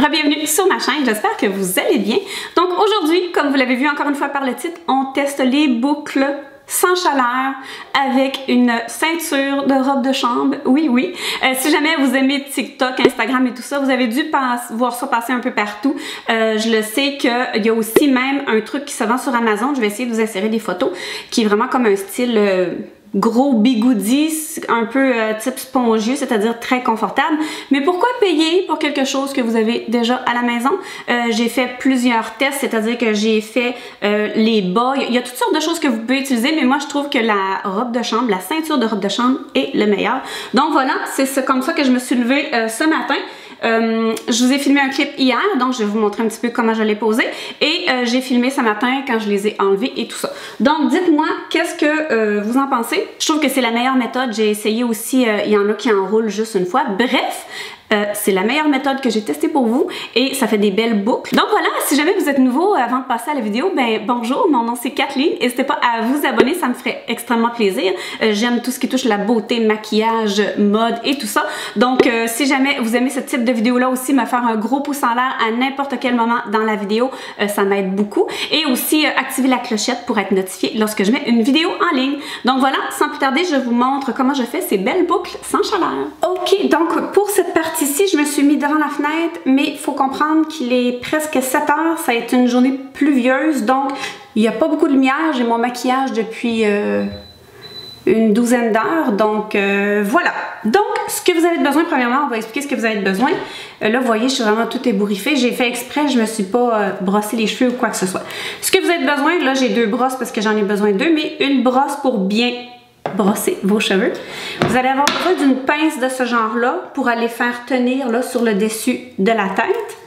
Bienvenue sur ma chaîne, j'espère que vous allez bien. Donc aujourd'hui, comme vous l'avez vu encore une fois par le titre, on teste les boucles sans chaleur avec une ceinture de robe de chambre. Oui. Si jamais vous aimez TikTok, Instagram et tout ça, vous avez dû voir ça passer un peu partout. Je le sais qu'il y a aussi même un truc qui se vend sur Amazon. Je vais essayer de vous insérer des photos qui est vraiment comme un style gros bigoudi, un peu type spongieux, c'est-à-dire très confortable. Mais pourquoi payer pour quelque chose que vous avez déjà à la maison? J'ai fait plusieurs tests, c'est-à-dire que j'ai fait les bas. Il y a toutes sortes de choses que vous pouvez utiliser, mais moi je trouve que la robe de chambre, la ceinture de robe de chambre est le meilleur. Donc voilà, c'est comme ça que je me suis levée ce matin. Je vous ai filmé un clip hier, donc je vais vous montrer un petit peu comment je l'ai posé. Et j'ai filmé ce matin quand je les ai enlevés et tout ça. Donc dites-moi, qu'est-ce que vous en pensez? Je trouve que c'est la meilleure méthode. J'ai essayé aussi, il y en a qui enroulent juste une fois. Bref, c'est la meilleure méthode que j'ai testée pour vous et ça fait des belles boucles. Donc voilà, si jamais vous êtes nouveau avant de passer à la vidéo, ben bonjour, mon nom c'est Kathleen. N'hésitez pas à vous abonner, ça me ferait extrêmement plaisir. J'aime tout ce qui touche la beauté, maquillage, mode et tout ça. Donc si jamais vous aimez ce type de vidéo-là aussi, me faire un gros pouce en l'air à n'importe quel moment dans la vidéo, ça m'aide beaucoup. Et aussi activer la clochette pour être notifié lorsque je mets une vidéo en ligne. Donc voilà, sans plus tarder, je vous montre comment je fais ces belles boucles sans chaleur. Ok, donc pour cette partie ici, je me suis mis devant la fenêtre, mais il faut comprendre qu'il est presque 7 heures. Ça a été une journée pluvieuse, donc il n'y a pas beaucoup de lumière. J'ai mon maquillage depuis une douzaine d'heures, donc voilà. Donc, ce que vous avez besoin, premièrement, on va expliquer ce que vous avez besoin. Là, vous voyez, je suis vraiment tout ébouriffée. J'ai fait exprès, je me suis pas brossé les cheveux ou quoi que ce soit. Ce que vous avez besoin, là, j'ai deux brosses parce que j'en ai besoin deux, mais une brosse pour bien brosser vos cheveux. Vous allez avoir besoin d'une pince de ce genre-là pour aller faire tenir là, sur le dessus de la tête.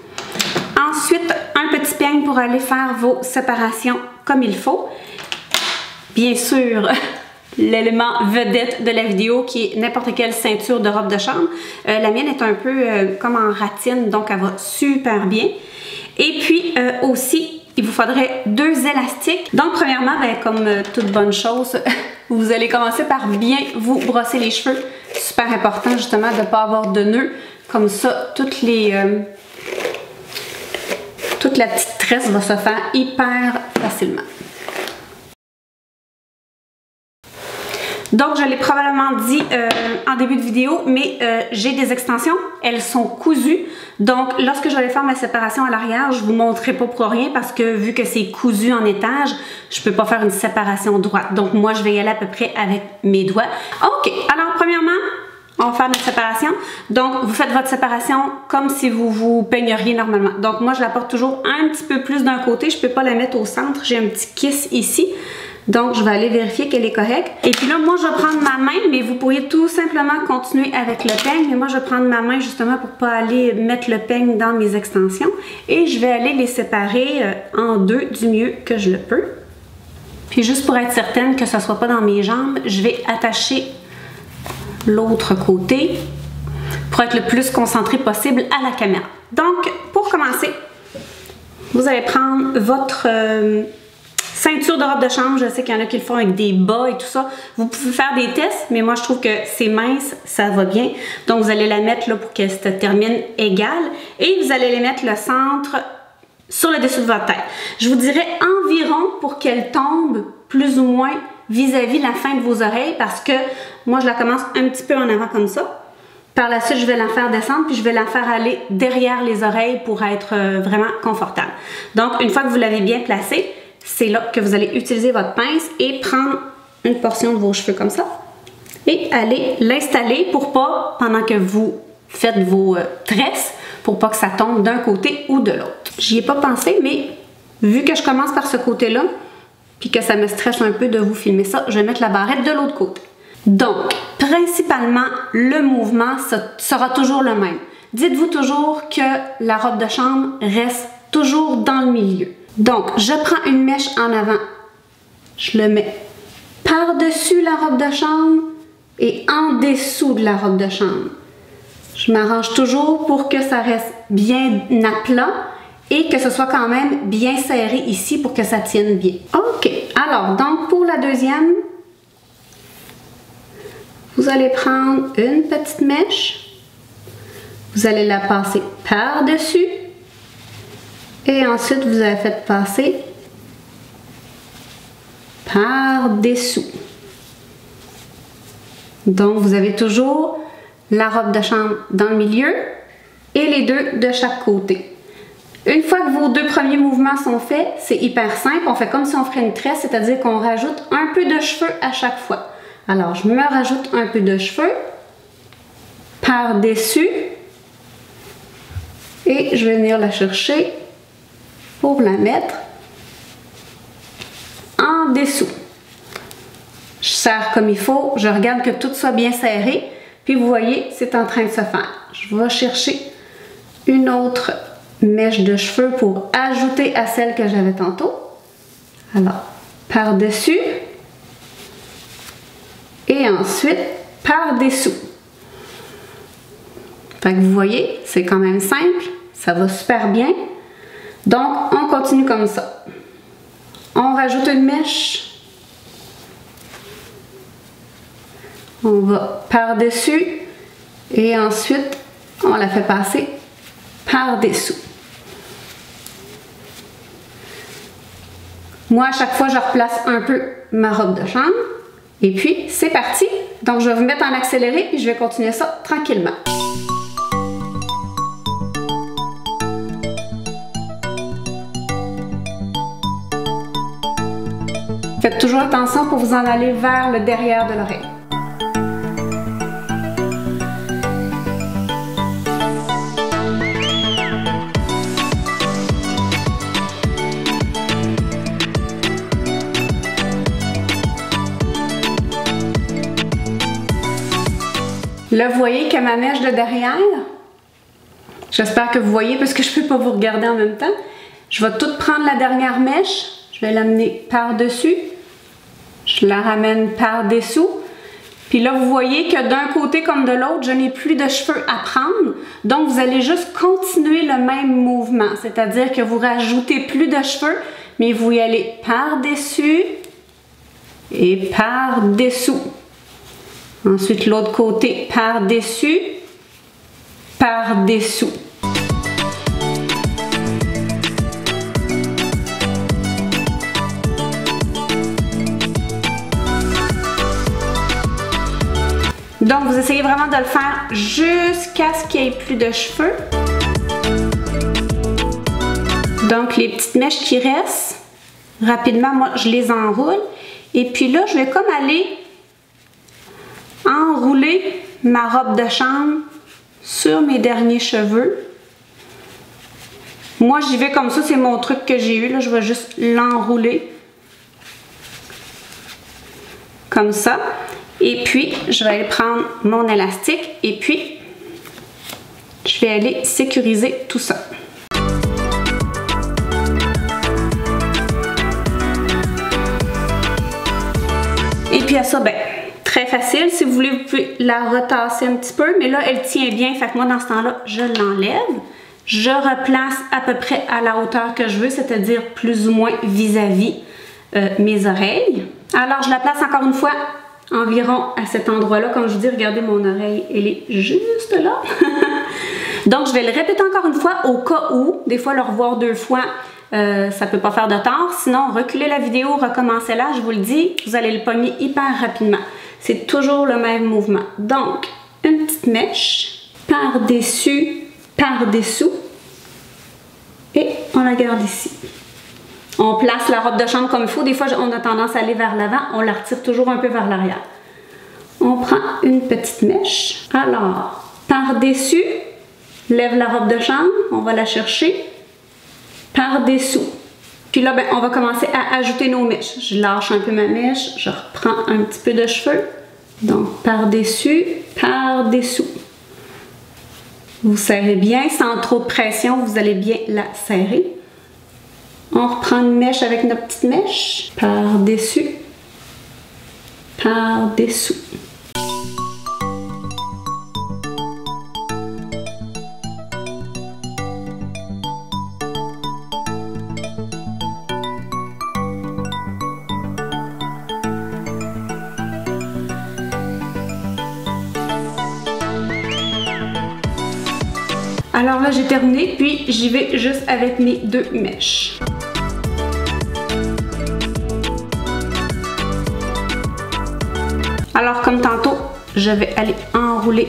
Ensuite, un petit peigne pour aller faire vos séparations comme il faut. Bien sûr, l'élément vedette de la vidéo qui est n'importe quelle ceinture de robe de chambre. La mienne est un peu comme en ratine, donc elle va super bien. Et puis aussi, il vous faudrait deux élastiques. Donc premièrement, ben, comme toute bonne chose, vous allez commencer par bien vous brosser les cheveux. Super important justement de ne pas avoir de nœuds. Comme ça, toute la petite tresse va se faire hyper facilement. Donc, je l'ai probablement dit en début de vidéo, mais j'ai des extensions. Elles sont cousues. Donc, lorsque je vais faire ma séparation à l'arrière, je ne vous montrerai pas pour rien parce que vu que c'est cousu en étage, je ne peux pas faire une séparation droite. Donc, moi, je vais y aller à peu près avec mes doigts. OK. Alors, premièrement, on va faire notre séparation. Donc, vous faites votre séparation comme si vous vous peigneriez normalement. Donc, moi, je la porte toujours un petit peu plus d'un côté. Je ne peux pas la mettre au centre. J'ai un petit kiss ici. Donc, je vais aller vérifier qu'elle est correcte. Et puis là, moi, je vais prendre ma main, mais vous pourriez tout simplement continuer avec le peigne. Mais moi, je vais prendre ma main justement pour ne pas aller mettre le peigne dans mes extensions. Et je vais aller les séparer en deux du mieux que je le peux. Puis juste pour être certaine que ça ne soit pas dans mes jambes, je vais attacher l'autre côté pour être le plus concentré possible à la caméra. Donc, pour commencer, vous allez prendre votre ceinture de robe de chambre. Je sais qu'il y en a qui le font avec des bas et tout ça. Vous pouvez faire des tests, mais moi je trouve que c'est mince, ça va bien. Donc vous allez la mettre là pour qu'elle se termine égale. Et vous allez les mettre le centre sur le dessus de votre tête. Je vous dirais environ pour qu'elle tombe plus ou moins vis-à-vis la fin de vos oreilles parce que moi je la commence un petit peu en avant comme ça. Par la suite, je vais la faire descendre puis je vais la faire aller derrière les oreilles pour être vraiment confortable. Donc une fois que vous l'avez bien placée, c'est là que vous allez utiliser votre pince et prendre une portion de vos cheveux comme ça et aller l'installer pour pas, pendant que vous faites vos tresses, pour pas que ça tombe d'un côté ou de l'autre. J'y ai pas pensé, mais vu que je commence par ce côté-là, puis que ça me stresse un peu de vous filmer ça, je vais mettre la barrette de l'autre côté. Donc, principalement, le mouvement sera toujours le même. Dites-vous toujours que la robe de chambre reste toujours dans le milieu. Donc, je prends une mèche en avant, je le mets par-dessus la robe de chambre et en dessous de la robe de chambre. Je m'arrange toujours pour que ça reste bien à plat et que ce soit quand même bien serré ici pour que ça tienne bien. OK, alors donc pour la deuxième, vous allez prendre une petite mèche, vous allez la passer par-dessus Et ensuite, vous avez fait passer par-dessous. Donc, vous avez toujours la robe de chambre dans le milieu et les deux de chaque côté. Une fois que vos deux premiers mouvements sont faits, c'est hyper simple. On fait comme si on ferait une tresse, c'est-à-dire qu'on rajoute un peu de cheveux à chaque fois. Alors, je me rajoute un peu de cheveux par-dessus et je vais venir la chercher pour la mettre en dessous. Je serre comme il faut, je regarde que tout soit bien serré, puis vous voyez, c'est en train de se faire. Je vais chercher une autre mèche de cheveux pour ajouter à celle que j'avais tantôt. Alors, par-dessus et ensuite par-dessous. Fait que vous voyez, c'est quand même simple, ça va super bien. Donc, on continue comme ça. On rajoute une mèche. On va par-dessus et ensuite, on la fait passer par-dessous. Moi, à chaque fois, je replace un peu ma robe de chambre. Et puis, c'est parti. Donc, je vais vous mettre en accéléré et je vais continuer ça tranquillement. Faites toujours attention pour vous en aller vers le derrière de l'oreille. Là, vous voyez que ma mèche de derrière, j'espère que vous voyez parce que je ne peux pas vous regarder en même temps. Je vais tout prendre la dernière mèche, je vais l'amener par-dessus, je la ramène par-dessous. Puis là, vous voyez que d'un côté comme de l'autre, je n'ai plus de cheveux à prendre. Donc, vous allez juste continuer le même mouvement, c'est-à-dire que vous rajoutez plus de cheveux, mais vous y allez par-dessus et par-dessous. Ensuite, l'autre côté, par-dessus, par-dessous. Donc, vous essayez vraiment de le faire jusqu'à ce qu'il n'y ait plus de cheveux. Donc, les petites mèches qui restent, rapidement, moi, je les enroule. Et puis là, je vais comme aller enrouler ma robe de chambre sur mes derniers cheveux. Moi, j'y vais comme ça, c'est mon truc que j'ai eu. Là, je vais juste l'enrouler comme ça. Et puis, je vais aller prendre mon élastique et puis, je vais aller sécuriser tout ça. Et puis à ça, ben, très facile. Si vous voulez, vous pouvez la retasser un petit peu, mais là, elle tient bien. Fait que moi, dans ce temps-là, je l'enlève. Je replace à peu près à la hauteur que je veux, c'est-à-dire plus ou moins vis-à-vis mes oreilles. Alors, je la place encore une fois environ à cet endroit-là. Comme je vous dis, regardez mon oreille, elle est juste là. Donc, je vais le répéter encore une fois au cas où. Des fois, le revoir deux fois, ça peut pas faire de tort. Sinon, reculez la vidéo, recommencez-la. Je vous le dis, vous allez le pogner hyper rapidement. C'est toujours le même mouvement. Donc, une petite mèche par-dessus, par-dessous. Et on la garde ici. On place la robe de chambre comme il faut. Des fois, on a tendance à aller vers l'avant. On la retire toujours un peu vers l'arrière. On prend une petite mèche. Alors, par-dessus, lève la robe de chambre. On va la chercher par-dessous. Puis là, ben, on va commencer à ajouter nos mèches. Je lâche un peu ma mèche. Je reprends un petit peu de cheveux. Donc, par-dessus, par-dessous. Vous serrez bien, sans trop de pression. Vous allez bien la serrer. On reprend une mèche avec notre petite mèche, par-dessus, par-dessous. Alors là, j'ai terminé, puis j'y vais juste avec mes 2 mèches. Alors, comme tantôt, je vais aller enrouler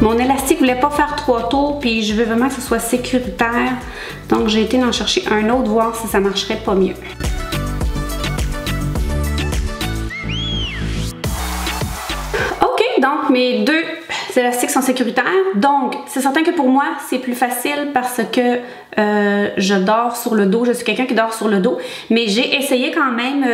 mon élastique. Je voulais pas faire 3 tours, puis je veux vraiment que ce soit sécuritaire. Donc, j'ai été en chercher un autre, voir si ça marcherait pas mieux. OK, donc mes 2 élastiques sont sécuritaires. Donc, c'est certain que pour moi, c'est plus facile parce que je dors sur le dos. Je suis quelqu'un qui dort sur le dos. Mais j'ai essayé quand même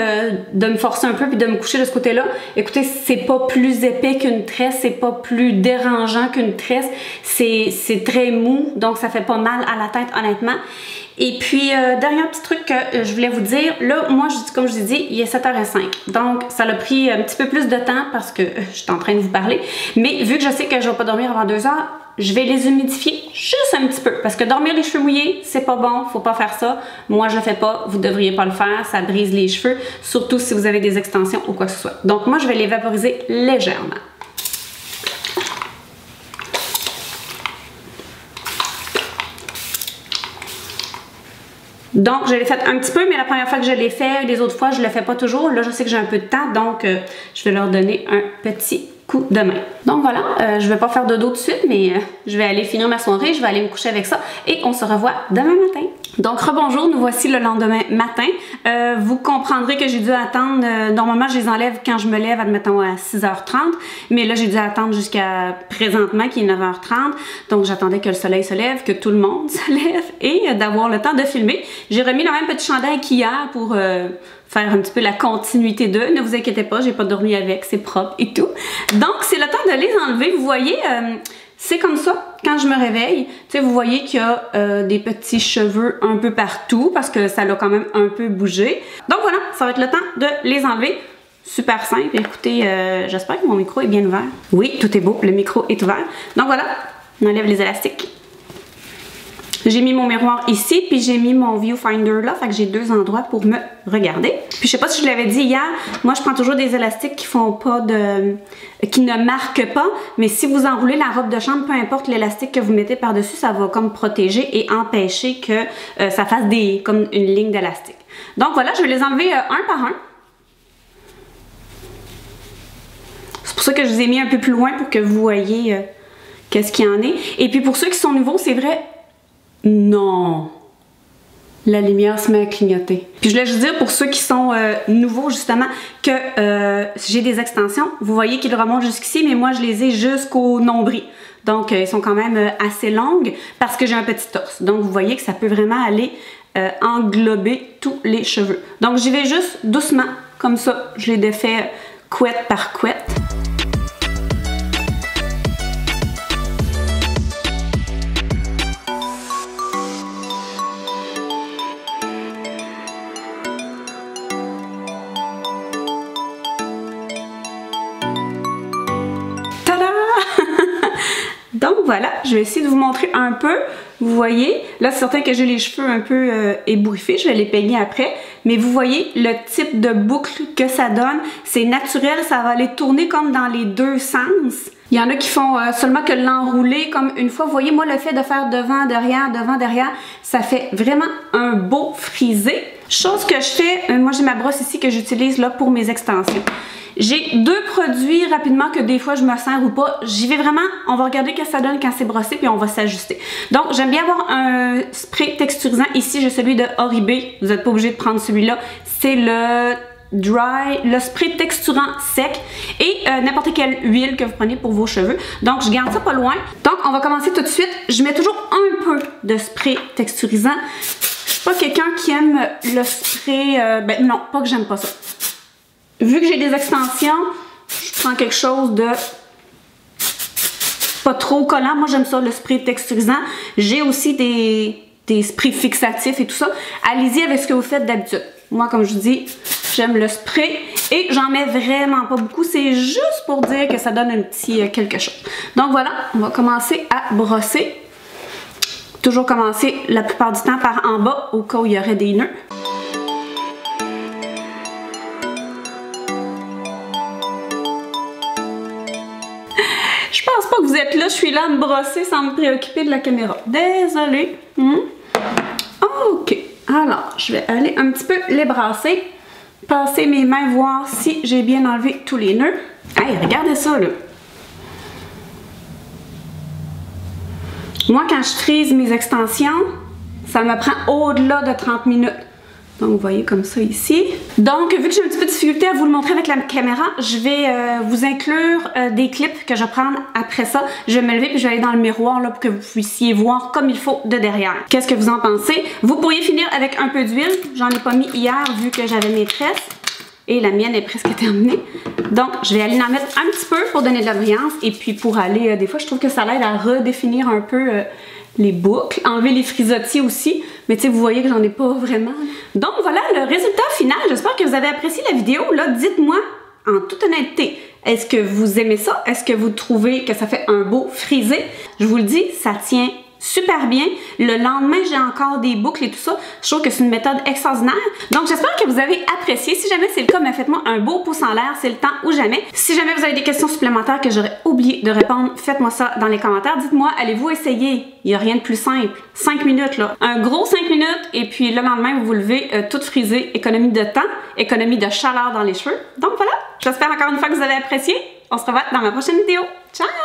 de me forcer un peu puis de me coucher de ce côté-là. Écoutez, c'est pas plus épais qu'une tresse. C'est pas plus dérangeant qu'une tresse. C'est très mou. Donc, ça fait pas mal à la tête, honnêtement. Et puis, dernier petit truc que je voulais vous dire. Là, moi, comme je vous ai dit, il est 7h05. Donc, ça a pris un petit peu plus de temps parce que je suis en train de vous parler. Mais vu que je sais que je vais pas dormir avant 2 heures, je vais les humidifier juste un petit peu. Parce que dormir les cheveux mouillés, c'est pas bon. Faut pas faire ça. Moi, je le fais pas. Vous devriez pas le faire. Ça brise les cheveux. Surtout si vous avez des extensions ou quoi que ce soit. Donc, moi, je vais les vaporiser légèrement. Donc, je l'ai fait un petit peu, mais la première fois que je l'ai fait, les autres fois, je le fais pas toujours. Là, je sais que j'ai un peu de temps, donc je vais leur donner un petit coup de main. Donc voilà, je vais pas faire de dos tout de suite, mais je vais aller finir ma soirée, je vais aller me coucher avec ça et on se revoit demain matin. Donc rebonjour, nous voici le lendemain matin. Vous comprendrez que j'ai dû attendre, normalement je les enlève quand je me lève, admettons à 6h30, mais là j'ai dû attendre jusqu'à présentement qui est 9h30, donc j'attendais que le soleil se lève, que tout le monde se lève et d'avoir le temps de filmer. J'ai remis le même petit chandail qu'hier pour faire un petit peu la continuité d'eux. Ne vous inquiétez pas, j'ai pas dormi avec, c'est propre et tout. Donc, c'est le temps de les enlever. Vous voyez, c'est comme ça quand je me réveille. Tu sais, vous voyez qu'il y a des petits cheveux un peu partout parce que ça l'a quand même un peu bougé. Donc voilà, ça va être le temps de les enlever. Super simple. Écoutez, j'espère que mon micro est bien ouvert. Oui, tout est beau, le micro est ouvert. Donc voilà, on enlève les élastiques. J'ai mis mon miroir ici, puis j'ai mis mon viewfinder là, fait que j'ai 2 endroits pour me regarder. Puis je sais pas si je l'avais dit hier, moi je prends toujours des élastiques qui font pas de... qui ne marquent pas, mais si vous enroulez la robe de chambre, peu importe l'élastique que vous mettez par-dessus, ça va comme protéger et empêcher que ça fasse comme une ligne d'élastique. Donc voilà, je vais les enlever un par un. C'est pour ça que je vous ai mis un peu plus loin pour que vous voyez qu'est-ce qu'il y en est. Et puis pour ceux qui sont nouveaux, c'est vrai... Non, la lumière se met à clignoter. Puis je voulais juste dire pour ceux qui sont nouveaux justement que j'ai des extensions. Vous voyez qu'ils remontent jusqu'ici, mais moi je les ai jusqu'au nombril. Donc ils sont quand même assez longues parce que j'ai un petit torse. Donc vous voyez que ça peut vraiment aller englober tous les cheveux. Donc j'y vais juste doucement, comme ça. Je les défais couette par couette. Donc voilà, je vais essayer de vous montrer un peu. Vous voyez, là c'est certain que j'ai les cheveux un peu ébouriffés, je vais les peigner après. Mais vous voyez le type de boucle que ça donne. C'est naturel, ça va aller tourner comme dans les 2 sens. Il y en a qui font seulement que l'enrouler comme une fois. Vous voyez, moi le fait de faire devant, derrière, ça fait vraiment un beau frisé. Chose que je fais, moi j'ai ma brosse ici que j'utilise là pour mes extensions. J'ai 2 produits rapidement que des fois je me sers ou pas. J'y vais vraiment, on va regarder ce que ça donne quand c'est brossé puis on va s'ajuster. Donc j'aime bien avoir un spray texturisant. Ici j'ai celui de Oribe. Vous n'êtes pas obligé de prendre celui-là. C'est le le spray texturant sec et n'importe quelle huile que vous prenez pour vos cheveux. Donc je garde ça pas loin. Donc on va commencer tout de suite. Je mets toujours un peu de spray texturisant. Je suis pas quelqu'un qui aime le spray, ben non, pas que j'aime pas ça. Vu que j'ai des extensions, je prends quelque chose de pas trop collant. Moi, j'aime ça, le spray texturisant. J'ai aussi des sprays fixatifs et tout ça. Allez-y avec ce que vous faites d'habitude. Moi, comme je vous dis, j'aime le spray et j'en mets vraiment pas beaucoup. C'est juste pour dire que ça donne un petit quelque chose. Donc voilà, on va commencer à brosser. Toujours commencer la plupart du temps par en bas au cas où il y aurait des nœuds. pas que vous êtes là, je suis là à me brosser sans me préoccuper de la caméra. Désolée. Ok, alors je vais aller un petit peu les brasser, passer mes mains, voir si j'ai bien enlevé tous les nœuds. Hey, regardez ça là. Moi, quand je frise mes extensions, ça me prend au-delà de 30 minutes. Donc, vous voyez comme ça ici. Donc, vu que j'ai un petit peu de difficulté à vous le montrer avec la caméra, je vais vous inclure des clips que je vais prendre après ça. Je vais me lever puis je vais aller dans le miroir là, pour que vous puissiez voir comme il faut de derrière. Qu'est-ce que vous en pensez? Vous pourriez finir avec un peu d'huile. J'en ai pas mis hier vu que j'avais mes tresses. Et la mienne est presque terminée. Donc, je vais aller en mettre un petit peu pour donner de la brillance. Et puis, pour aller, des fois, je trouve que ça l'aide à redéfinir un peu les boucles. Enlever les frisottis aussi. Mais tu sais, vous voyez que j'en ai pas vraiment. Donc, voilà le résultat final. J'espère que vous avez apprécié la vidéo. Là, dites-moi, en toute honnêteté, est-ce que vous aimez ça? Est-ce que vous trouvez que ça fait un beau frisé? Je vous le dis, ça tient super bien. Le lendemain, j'ai encore des boucles et tout ça. Je trouve que c'est une méthode extraordinaire. Donc, j'espère que vous avez apprécié. Si jamais c'est le cas, ben, faites-moi un beau pouce en l'air. C'est le temps ou jamais. Si jamais vous avez des questions supplémentaires que j'aurais oublié de répondre, faites-moi ça dans les commentaires. Dites-moi, allez-vous essayer? Il n'y a rien de plus simple. 5 minutes, là. Un gros 5 minutes et puis le lendemain, vous vous levez toute frisée. Économie de temps, économie de chaleur dans les cheveux. Donc, voilà. J'espère encore une fois que vous avez apprécié. On se revoit dans ma prochaine vidéo. Ciao!